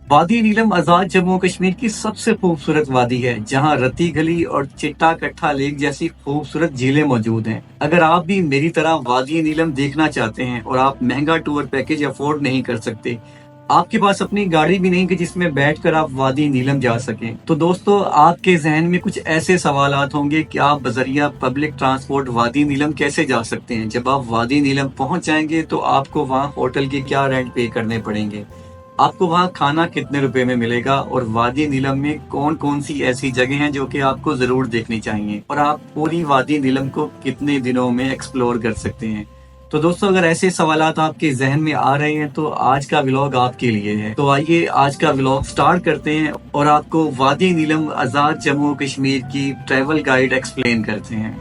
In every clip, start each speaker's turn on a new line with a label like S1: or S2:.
S1: वादी नीलम आजाद जम्मू कश्मीर की सबसे खूबसूरत वादी है, जहां रत्ती गली और चिट्टा कट्ठा लेक जैसी खूबसूरत झीलें मौजूद हैं। अगर आप भी मेरी तरह वादी नीलम देखना चाहते हैं और आप महंगा टूर पैकेज अफोर्ड नहीं कर सकते, आपके पास अपनी गाड़ी भी नहीं कि जिसमें बैठकर आप वादी नीलम जा सकें, तो दोस्तों आपके जहन में कुछ ऐसे सवालात होंगे कि आप बजरिया पब्लिक ट्रांसपोर्ट वादी नीलम कैसे जा सकते हैं। जब आप वादी नीलम पहुंच जाएंगे तो आपको वहां होटल के क्या रेंट पे करने पड़ेंगे, आपको वहाँ खाना कितने रुपए में मिलेगा, और वादी नीलम में कौन कौन सी ऐसी जगह हैं जो कि आपको जरूर देखनी चाहिए, और आप पूरी वादी नीलम को कितने दिनों में एक्सप्लोर कर सकते हैं। तो दोस्तों अगर ऐसे सवालात आपके जहन में आ रहे हैं तो आज का व्लॉग आपके लिए है। तो आइए आज का व्लॉग स्टार्ट करते हैं और आपको वादी नीलम आजाद जम्मू कश्मीर की ट्रैवल गाइड एक्सप्लेन करते हैं।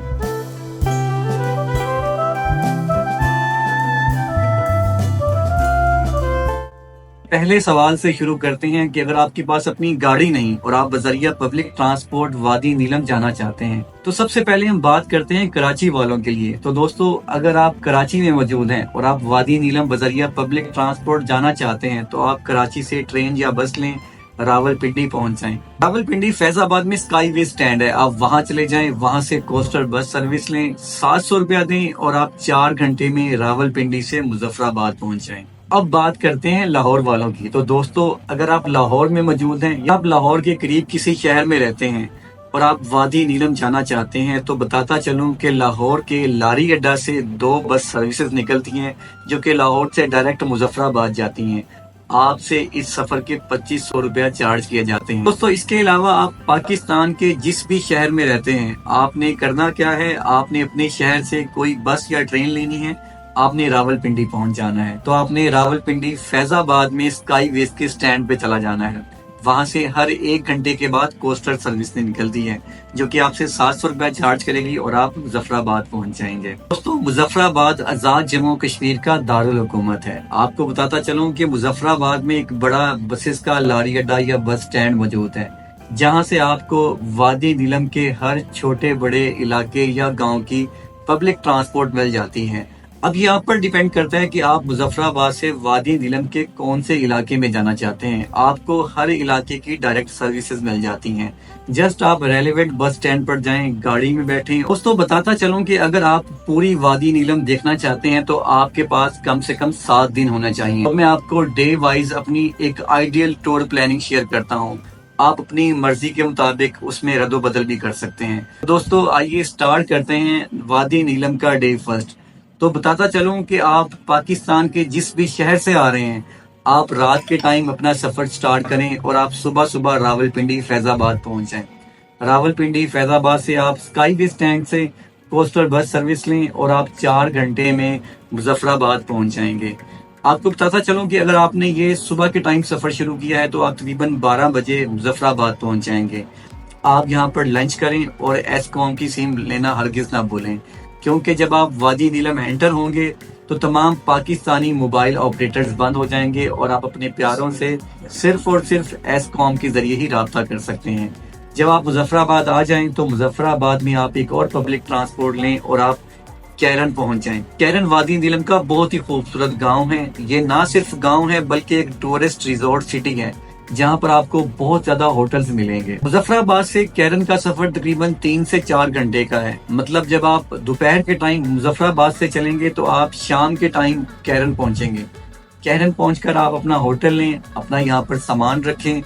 S1: पहले सवाल से शुरू करते हैं कि अगर आपके पास अपनी गाड़ी नहीं और आप बजरिया पब्लिक ट्रांसपोर्ट वादी नीलम जाना चाहते हैं, तो सबसे पहले हम बात करते हैं कराची वालों के लिए। तो दोस्तों अगर आप कराची में मौजूद हैं और आप वादी नीलम बजरिया पब्लिक ट्रांसपोर्ट जाना चाहते हैं, तो आप कराची से ट्रेन या बस लें, रावलपिंडी पहुंच जाएं। रावलपिंडी फैजाबाद में स्काई वे स्टैंड है, आप वहां चले जाएं, वहां से कोस्टर बस सर्विस लें, 700 रुपया दें और आप 4 घंटे में रावलपिंडी से मुजफ्फराबाद पहुंच जाएं। अब बात करते हैं लाहौर वालों की। तो दोस्तों अगर आप लाहौर में मौजूद हैं या आप लाहौर के करीब किसी शहर में रहते हैं और आप वादी नीलम जाना चाहते हैं, तो बताता चलूं कि लाहौर के लारी अड्डा से 2 बस सर्विसेज निकलती हैं जो कि लाहौर से डायरेक्ट मुजफ्फराबाद जाती हैं। आपसे इस सफर के 2500 रुपया चार्ज किए जाते हैं। दोस्तों इसके अलावा आप पाकिस्तान के जिस भी शहर में रहते हैं, आपने करना क्या है, आपने अपने शहर से कोई बस या ट्रेन लेनी है, आपने रावलपिंडी पहुंच जाना है। तो आपने रावलपिंडी फैजाबाद में स्काई वेज के स्टैंड पे चला जाना है। वहां से हर 1 घंटे के बाद कोस्टर सर्विस निकलती है जो कि आपसे 700 रुपया चार्ज करेगी और आप मुजफ्फराबाद पहुंच जाएंगे। दोस्तों मुजफ्फराबाद आजाद जम्मू कश्मीर का दारुल हुकूमत है। आपको बताता चलूं कि मुजफ्फराबाद में एक बड़ा बसेस का लारी अड्डा या बस स्टैंड मौजूद है, जहां से आपको वादी नीलम के हर छोटे बड़े इलाके या गाँव की पब्लिक ट्रांसपोर्ट मिल जाती है। अब यहाँ पर डिपेंड करता है कि आप मुजफ्फराबाद से वादी नीलम के कौन से इलाके में जाना चाहते हैं। आपको हर इलाके की डायरेक्ट सर्विसेज मिल जाती हैं। जस्ट आप रेलेवेंट बस स्टैंड पर जाएं, गाड़ी में बैठें। दोस्तों बताता चलूं कि अगर आप पूरी वादी नीलम देखना चाहते हैं तो आपके पास कम से कम 7 दिन होना चाहिए। तो मैं आपको डे वाइज अपनी एक आइडियल टूर प्लानिंग शेयर करता हूँ। आप अपनी मर्जी के मुताबिक उसमें रद्दो बदल भी कर सकते हैं। दोस्तों आइए स्टार्ट करते हैं वादी नीलम का डे फर्स्ट। तो बताता चलूं कि आप पाकिस्तान के जिस भी शहर से आ रहे हैं, आप रात के टाइम अपना सफर स्टार्ट करें और आप सुबह सुबह रावलपिंडी फैजाबाद पहुंच जाएं। रावलपिंडी फैजाबाद से आप स्काई वे स्टैंड से कोस्टर बस सर्विस लें और आप 4 घंटे में मुजफ्फराबाद पहुंच जाएंगे। आपको बताता चलूं कि अगर आपने ये सुबह के टाइम सफर शुरू किया है तो आप तकरीबन 12 बजे मुजफ्फराबाद पहुंच जाएंगे। आप यहाँ पर लंच करें और एसकॉम की सिम लेना हरगिज ना भूलें, क्योंकि जब आप वादी नीलम एंटर होंगे तो तमाम पाकिस्तानी मोबाइल ऑपरेटर्स बंद हो जाएंगे और आप अपने प्यारों से सिर्फ और सिर्फ एसकॉम के जरिए ही राब्ता कर सकते हैं। जब आप मुजफ्फराबाद आ जाएं तो मुजफ्फराबाद में आप एक और पब्लिक ट्रांसपोर्ट लें और आप कैरन पहुंच जाएं। कैरन वादी नीलम का बहुत ही खूबसूरत गांव है। ये ना सिर्फ गांव है बल्कि एक टूरिस्ट रिजॉर्ट सिटी है जहां पर आपको बहुत ज्यादा होटल्स मिलेंगे। मुजफ्फराबाद से कैरन का सफर तकरीबन 3 से 4 घंटे का है। मतलब जब आप दोपहर के टाइम मुजफ्फराबाद से चलेंगे तो आप शाम के टाइम कैरन पहुंचेंगे। कैरन पहुंचकर आप अपना होटल लें, अपना यहाँ पर सामान रखें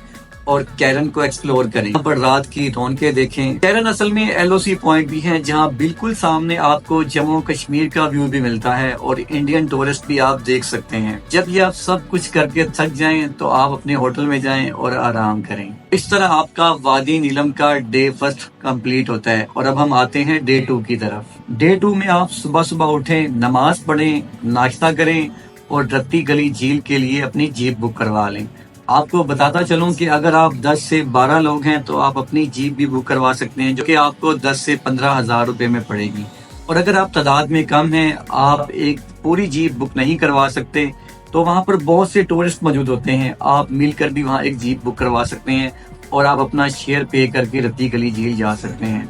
S1: और कैरन को एक्सप्लोर करें। यहाँ पर रात की रौनकें देखें। कैरन असल में एलओसी पॉइंट भी है जहाँ बिल्कुल सामने आपको जम्मू कश्मीर का व्यू भी मिलता है और इंडियन टूरिस्ट भी आप देख सकते हैं। जब ये आप सब कुछ करके थक जाएं तो आप अपने होटल में जाएं और आराम करें। इस तरह आपका वादी नीलम का डे फर्स्ट कंप्लीट होता है। और अब हम आते हैं डे 2 की तरफ। डे 2 में आप सुबह सुबह उठें, नमाज पढ़ें, नाश्ता करें और रत्ती गली झील के लिए अपनी जीप बुक करवा लें। आपको बताता चलूं कि अगर आप 10 से 12 लोग हैं तो आप अपनी जीप भी बुक करवा सकते हैं, जो कि आपको 10 से 15 हजार रुपए में पड़ेगी। और अगर आप तादाद में कम हैं, आप एक पूरी जीप बुक नहीं करवा सकते, तो वहाँ पर बहुत से टूरिस्ट मौजूद होते हैं। आप मिलकर भी वहाँ एक जीप बुक करवा सकते हैं और आप अपना शेयर पे करके रत्ती गली झील जा सकते हैं।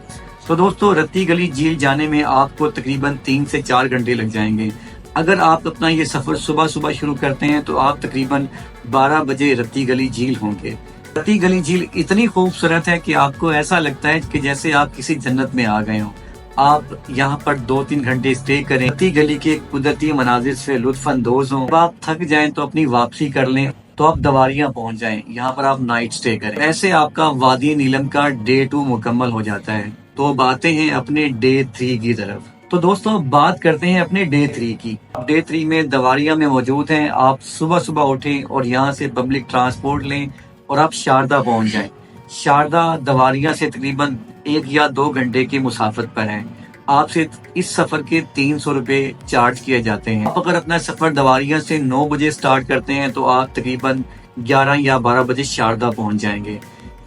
S1: तो दोस्तों रत्ती गली झील जाने में आपको तकरीबन 3 से 4 घंटे लग जाएंगे। अगर आप अपना ये सफर सुबह सुबह शुरू करते हैं तो आप तकरीबन 12 बजे रत्ती गली झील होंगे। रत्ती गली झील इतनी खूबसूरत है कि आपको ऐसा लगता है कि जैसे आप किसी जन्नत में आ गए हो। आप यहाँ पर 2-3 घंटे स्टे करें, रत्ती गली के कुदरती मनाजिर से लुत्फ अंदोज हों। आप थक जाएं तो अपनी वापसी कर लें, तो आप दवारियां पहुंच जाएं, यहाँ पर आप नाइट स्टे करें। ऐसे आपका वादी नीलम का डे 2 मुकम्मल हो जाता है। तो अब आते हैं अपने डे 3 की तरफ। तो दोस्तों अब बात करते हैं अपने डे 3 की। डे 3 में दवारिया में मौजूद हैं। आप सुबह सुबह उठें और यहाँ से पब्लिक ट्रांसपोर्ट लें और आप शारदा पहुंच जाएं। शारदा दवारिया से तकरीबन 1 या 2 घंटे की मुसाफत पर है। आपसे इस सफर के 300 रुपए चार्ज किए जाते हैं। आप अगर अपना सफर दवारिया से 9 बजे स्टार्ट करते हैं तो आप तकरीबन 11 या 12 बजे शारदा पहुंच जाएंगे।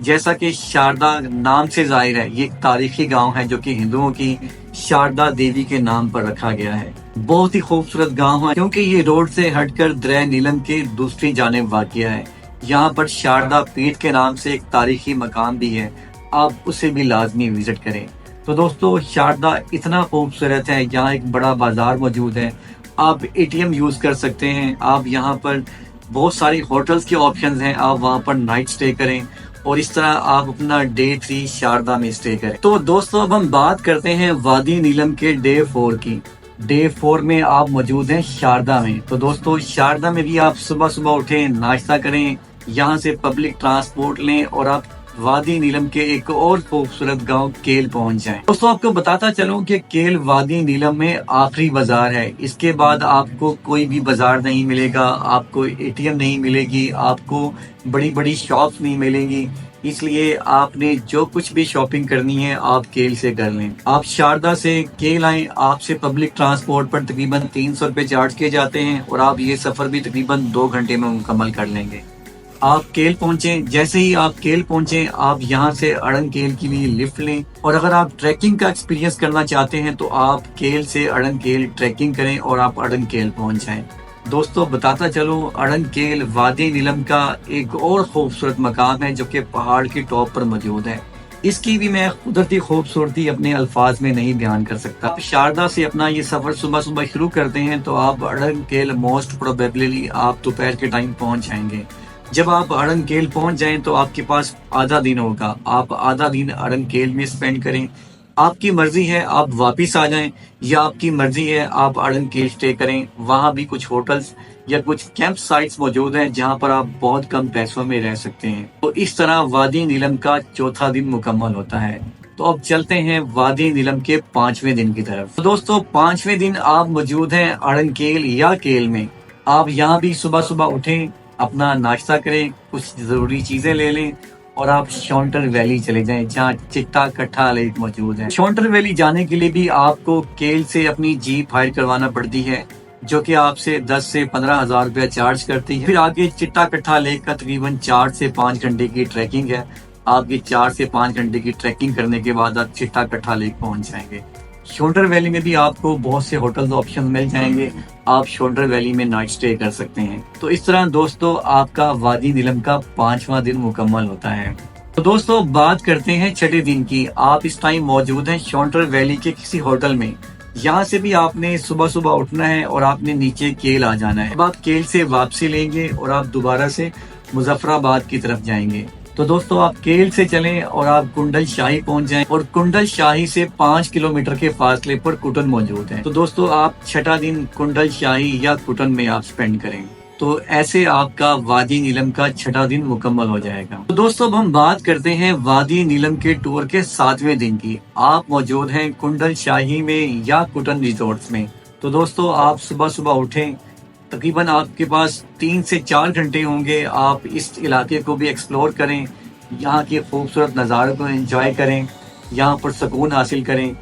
S1: जैसा कि शारदा नाम से जाहिर है, ये एक तारीखी गांव है जो कि हिंदुओं की शारदा देवी के नाम पर रखा गया है। बहुत ही खूबसूरत गांव है क्योंकि ये रोड से हटकर दरिया नीलम के दूसरी जानिब वाक़िया है। यहाँ पर शारदा पीठ के नाम से एक तारीखी मकाम भी है, आप उसे भी लाजमी विजिट करें। तो दोस्तों शारदा इतना खूबसूरत है, यहाँ एक बड़ा बाजार मौजूद है, आप एटीएम यूज कर सकते हैं। आप यहाँ पर बहुत सारी होटल्स के ऑप्शंस हैं, आप वहाँ पर नाइट स्टे करें और इस तरह आप अपना डे 3 शारदा में स्टे करें। तो दोस्तों अब हम बात करते हैं वादी नीलम के डे 4 की। डे 4 में आप मौजूद हैं शारदा में। तो दोस्तों शारदा में भी आप सुबह सुबह उठें, नाश्ता करें, यहाँ से पब्लिक ट्रांसपोर्ट लें और आप वादी नीलम के एक और खूबसूरत गांव केल पहुंच जाएं। दोस्तों आपको बताता चलूं कि केल वादी नीलम में आखिरी बाजार है। इसके बाद आपको कोई भी बाजार नहीं मिलेगा, आपको एटीएम नहीं मिलेगी, आपको बड़ी बड़ी शॉप्स नहीं मिलेंगी। इसलिए आपने जो कुछ भी शॉपिंग करनी है आप केल से कर लें। आप शारदा से केल आए, आपसे पब्लिक ट्रांसपोर्ट पर तकरीबन 300 रुपए चार्ज किए जाते हैं और आप ये सफर भी तकरीबन 2 घंटे में मुकम्मल कर लेंगे। आप केल पहुंचे, जैसे ही आप केल पहुंचे आप यहाँ से अड़ंग केल के लिए लिफ्ट लें और अगर आप ट्रैकिंग का एक्सपीरियंस करना चाहते हैं तो आप केल से अड़ंग केल ट्रैकिंग करें और आप अड़ंग केल पहुंच जाएं। दोस्तों बताता चलो, अड़ंग केल वादी नीलम का एक और खूबसूरत मकाम है जो कि पहाड़ की टॉप पर मौजूद है। इसकी भी मैं कुदरती खूबसूरती अपने अल्फाज में नहीं बयान कर सकता। आप शारदा से अपना ये सफर सुबह सुबह शुरू करते हैं तो आप अड़ंग केल मोस्ट प्रोबेबली आप दोपहर के टाइम पहुंच जाएंगे। जब आप अड़ंग केल पहुंच जाएं तो आपके पास आधा दिन होगा, आप आधा दिन अड़ंग केल में स्पेंड करें। आपकी मर्जी है आप वापिस आ जाएं या आपकी मर्जी है आप अड़ंग केल स्टे करें। वहां भी कुछ होटल्स या कुछ कैंप साइट्स मौजूद हैं जहां पर आप बहुत कम पैसों में रह सकते हैं। तो इस तरह वादी नीलम का चौथा दिन मुकम्मल होता है। तो अब चलते हैं वादी नीलम के 5वें दिन की तरफ। तो दोस्तों 5वें दिन आप मौजूद हैं अड़ंग केल या केल में। आप यहाँ भी सुबह सुबह उठें, अपना नाश्ता करें, कुछ जरूरी चीजें ले लें और आप शॉन्टर वैली चले जाएं जहाँ चिट्टा कट्ठा लेक मौजूद है। शॉन्टर वैली जाने के लिए भी आपको केल से अपनी जीप हायर करवाना पड़ती है जो कि आपसे 10 से 15 हजार रुपया चार्ज करती है। फिर आगे चिट्टा कट्ठा लेक का तकरीबन 4 से 5 घंटे की ट्रैकिंग है। आपकी 4 से 5 घंटे की ट्रैकिंग करने के बाद आप चिट्टा कट्ठा लेक पहुंच जाएंगे। शोल्डर वैली में भी आपको बहुत से होटल्स ऑप्शन मिल जाएंगे, आप शोल्डर वैली में नाइट स्टे कर सकते हैं। तो इस तरह दोस्तों आपका वादी नीलम का 5वां दिन मुकम्मल होता है। तो दोस्तों बात करते हैं छठे दिन की। आप इस टाइम मौजूद हैं शोल्डर वैली के किसी होटल में। यहाँ से भी आपने सुबह सुबह उठना है और आपने नीचे केल आ जाना है। अब आप केल से वापसी लेंगे और आप दोबारा से मुजफ्फराबाद की तरफ जाएंगे। तो दोस्तों आप केल से चलें और आप कुंडल शाही पहुंच जाएं और कुंडल शाही से 5 किलोमीटर के फासले पर कुटन मौजूद है। तो दोस्तों आप छठा दिन कुंडल शाही या कुटन में आप स्पेंड करें। तो ऐसे आपका वादी नीलम का छठा दिन मुकम्मल हो जाएगा। तो दोस्तों अब हम बात करते हैं वादी नीलम के टूर के 7वें दिन की। आप मौजूद हैं कुंडल शाही में या कुटन रिजोर्ट्स में। तो दोस्तों आप सुबह सुबह उठें, तकरीबन आपके पास 3 से 4 घंटे होंगे। आप इस इलाके को भी एक्सप्लोर करें, यहाँ के खूबसूरत नज़ारों को एंजॉय करें, यहाँ पर सुकून हासिल करें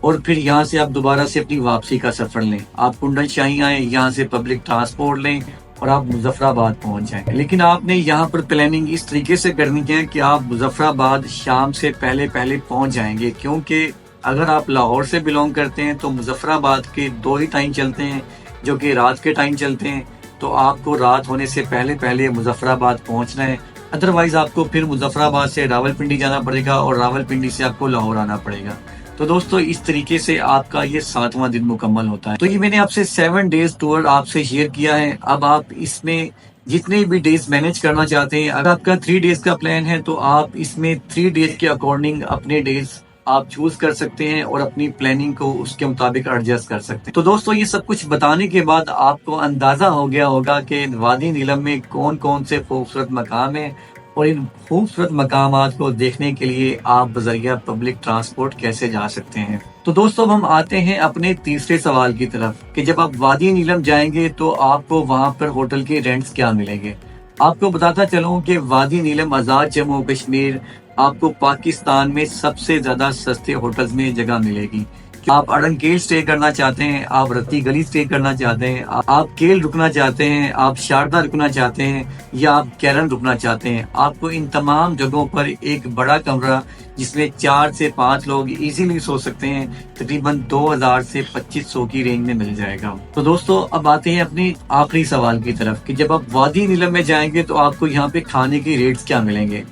S1: और फिर यहाँ से आप दोबारा से अपनी वापसी का सफर लें। आप कुंडल शाही आए, यहाँ से पब्लिक ट्रांसपोर्ट लें और आप मुजफ्फराबाद पहुँच जाएं। लेकिन आपने यहाँ पर प्लानिंग इस तरीके से करनी है कि आप मुजफ्फराबाद शाम से पहले पहले पहुँच जाएंगे, क्योंकि अगर आप लाहौर से बिलोंग करते हैं तो मुजफ्फराबाद के 2 ही टाइम चलते हैं जो कि रात के टाइम चलते हैं। तो आपको रात होने से पहले पहले मुजफ्फराबाद पहुंचना है, अदरवाइज आपको फिर मुजफ्फराबाद से रावलपिंडी जाना पड़ेगा और रावलपिंडी से आपको लाहौर आना पड़ेगा। तो दोस्तों इस तरीके से आपका ये 7वां दिन मुकम्मल होता है। तो ये मैंने आपसे 7 डेज टूर आपसे शेयर किया है। अब आप इसमें जितने भी डेज मैनेज करना चाहते हैं, अगर आपका 3 डेज का प्लान है तो आप इसमें 3 डेज के अकॉर्डिंग अपने डेज आप चूज कर सकते हैं और अपनी प्लानिंग को उसके मुताबिक एडजस्ट कर सकते हैं। तो दोस्तों ये सब कुछ बताने के बाद आपको अंदाजा हो गया होगा कि वादी नीलम में कौन कौन से खूबसूरत मकाम है और इन खूबसूरत मकामात को देखने के लिए आप बजरिया पब्लिक ट्रांसपोर्ट कैसे जा सकते हैं। तो दोस्तों अब हम आते हैं अपने तीसरे सवाल की तरफ कि जब आप वादी नीलम जाएंगे तो आपको वहां पर होटल के रेंट्स क्या मिलेंगे। आपको बताता चलूं कि वादी नीलम आजाद जम्मू कश्मीर आपको पाकिस्तान में सबसे ज्यादा सस्ते होटल्स में जगह मिलेगी। आप अड़ंकेल स्टे करना चाहते हैं, आप रत्ती गली स्टे करना चाहते हैं, आप केल रुकना चाहते हैं, आप शारदा रुकना चाहते हैं या आप कैरन रुकना चाहते हैं, आपको इन तमाम जगहों पर एक बड़ा कमरा जिसमें 4 से 5 लोग इजीली सो सकते हैं तकरीबन 2000 से 2500 की रेंज में मिल जाएगा। तो दोस्तों अब आते हैं अपनी आखिरी सवाल की तरफ कि जब आप वादी नीलम में जाएंगे तो आपको यहाँ पे खाने के रेट्स क्या मिलेंगे।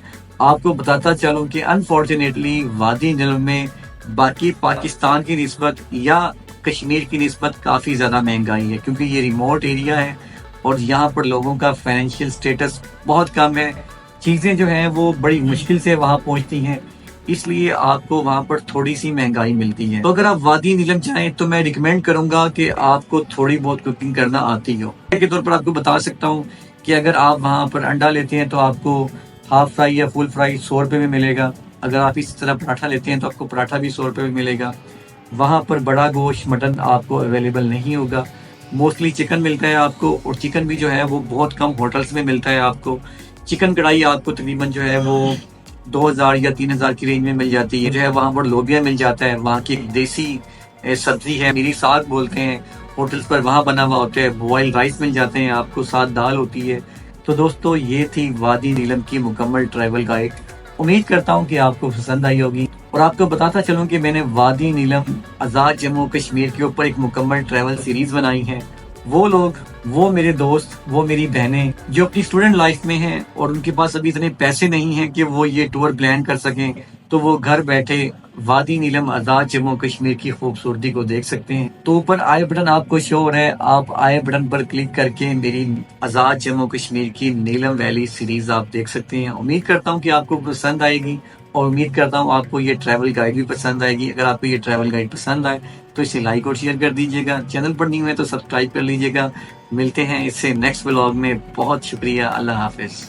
S1: आपको बताता चलूं कि अनफॉर्चुनेटली वादी नीलम में बाकी पाकिस्तान की निस्बत या कश्मीर की निस्बत काफी ज्यादा महंगाई है, क्योंकि ये रिमोट एरिया है और यहाँ पर लोगों का फाइनेंशियल स्टेटस बहुत कम है। चीजें जो हैं वो बड़ी मुश्किल से वहाँ पहुँचती हैं, इसलिए आपको वहाँ पर थोड़ी सी महंगाई मिलती है। तो अगर आप वादी नीलम चाहें तो मैं रिकमेंड करूंगा कि आपको थोड़ी बहुत कुकिंग करना आती हो। के तौर पर आपको बता सकता हूँ कि अगर आप वहाँ पर अंडा लेते हैं तो आपको हाफ फ्राई या फुल फ्राई 100 रुपए में मिलेगा। अगर आप इस तरह पराठा लेते हैं तो आपको पराठा भी 100 रुपए में मिलेगा। वहाँ पर बड़ा गोश्त मटन आपको अवेलेबल नहीं होगा, मोस्टली चिकन मिलता है आपको, और चिकन भी जो है वो बहुत कम होटल्स में मिलता है आपको। चिकन कढ़ाई आपको तकरीबन जो है वो 2000 या 3000 की रेंज में मिल जाती है। जो है वहाँ पर लोबिया मिल जाता है, वहाँ की देसी सब्जी है, मेरी साग बोलते हैं, होटल्स पर वहाँ बना हुआ होता है। बॉयल राइस मिल जाते हैं आपको, साथ दाल होती है। तो दोस्तों ये थी वादी नीलम की मुकम्मल ट्रैवल गाइड। उम्मीद करता हूँ कि आपको पसंद आई होगी और आपको बताता चलूँ कि मैंने वादी नीलम आजाद जम्मू कश्मीर के ऊपर एक मुकम्मल ट्रैवल सीरीज बनाई है। वो लोग, वो मेरे दोस्त, वो मेरी बहनें जो अपनी स्टूडेंट लाइफ में हैं और उनके पास अभी इतने पैसे नहीं हैं कि वो ये टूर प्लान कर सकें, तो वो घर बैठे वादी नीलम आजाद जम्मू कश्मीर की खूबसूरती को देख सकते हैं। तो ऊपर आई बटन आपको शो हो रहा है, आप आई बटन पर क्लिक करके मेरी आजाद जम्मू कश्मीर की नीलम वैली सीरीज आप देख सकते हैं। उम्मीद करता हूँ कि आपको पसंद आएगी और उम्मीद करता हूँ आपको ये ट्रैवल गाइड भी पसंद आएगी। अगर आपको ये ट्रैवल गाइड पसंद आए तो इसे लाइक और शेयर कर दीजिएगा। चैनल पर नहीं हुए तो सब्सक्राइब कर लीजिएगा। मिलते हैं इससे नेक्स्ट व्लॉग में। बहुत शुक्रिया, अल्लाह हाफिज।